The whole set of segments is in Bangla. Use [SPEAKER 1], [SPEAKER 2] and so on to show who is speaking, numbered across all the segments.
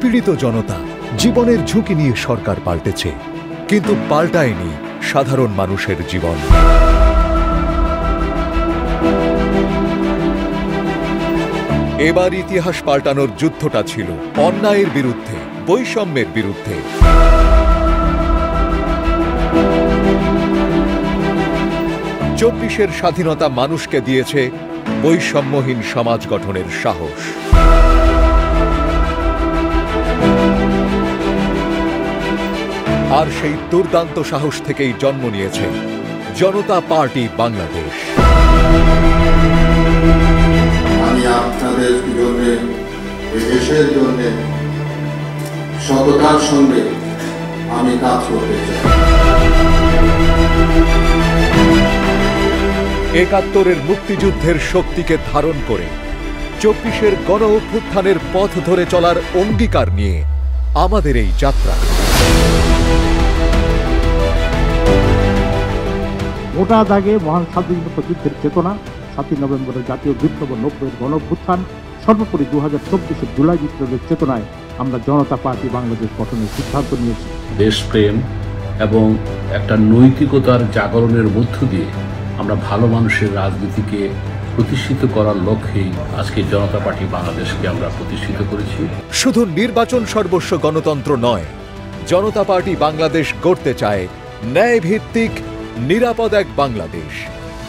[SPEAKER 1] নিপীড়িত জনতা, জীবনের ঝুঁকি নিয়ে সরকার পাল্টেছে, কিন্তু পাল্টায়নি সাধারণ মানুষের জীবন। এবার ইতিহাস পাল্টানোর যুদ্ধটা ছিল অন্যায়ের বিরুদ্ধে, বৈষম্যের বিরুদ্ধে। ২৪-এর স্বাধীনতা মানুষকে দিয়েছে বৈষম্যহীন সমাজ গঠনের সাহস। আর সেই দুর্দান্ত সাহস থেকেই জন্ম নিয়েছে জনতা পার্টি বাংলাদেশ।
[SPEAKER 2] আমি আপনাদের জন্য, দেশের জন্য সততার সঙ্গে আমি কাজ করতে চাই।
[SPEAKER 1] ৭১-এর মুক্তিযুদ্ধের শক্তিকে ধারণ করে ২৪-এর গণ অভ্যুত্থানের পথ ধরে চলার অঙ্গীকার নিয়ে আমাদের এই যাত্রা।
[SPEAKER 3] মোটা দাগে মহান স্বাধীনতা যুদ্ধের চেতনা, ৭ই নভেম্বরের জাতীয় বিপ্লব, ৯০-এর গণ অভ্যুত্থান, সর্বোপরি ২০২৪-এর জুলাই বিপ্লবের চেতনায় আমরা জনতা পার্টি বাংলাদেশ গঠনের সিদ্ধান্ত নিয়েছি।
[SPEAKER 4] দেশপ্রেম এবং একটা নৈতিকতার জাগরণের মধ্য দিয়ে আমরা ভালো মানুষের রাজনীতিকে প্রতিষ্ঠিত করার লক্ষ্যেই আজকে জনতা পার্টি বাংলাদেশকে আমরা প্রতিষ্ঠিত করেছি।
[SPEAKER 1] শুধু নির্বাচন সর্বস্ব গণতন্ত্র নয়, জনতা পার্টি বাংলাদেশ গড়তে চায় ন্যায়ভিত্তিক, নিরাপদ এক বাংলাদেশ,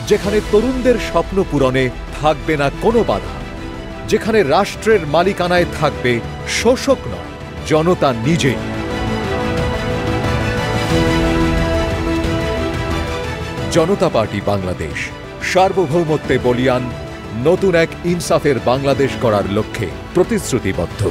[SPEAKER 1] যেখানে তরুণদের স্বপ্ন পূরণে থাকবে না কোনো বাধা, যেখানে রাষ্ট্রের মালিকানায় থাকবে শোষক নয়, জনতা নিজেই। জনতা পার্টি বাংলাদেশ সার্বভৌমত্বে বলীয়ান, নতুন এক ইনসাফের বাংলাদেশ গড়ার লক্ষ্যে প্রতিশ্রুতিবদ্ধ।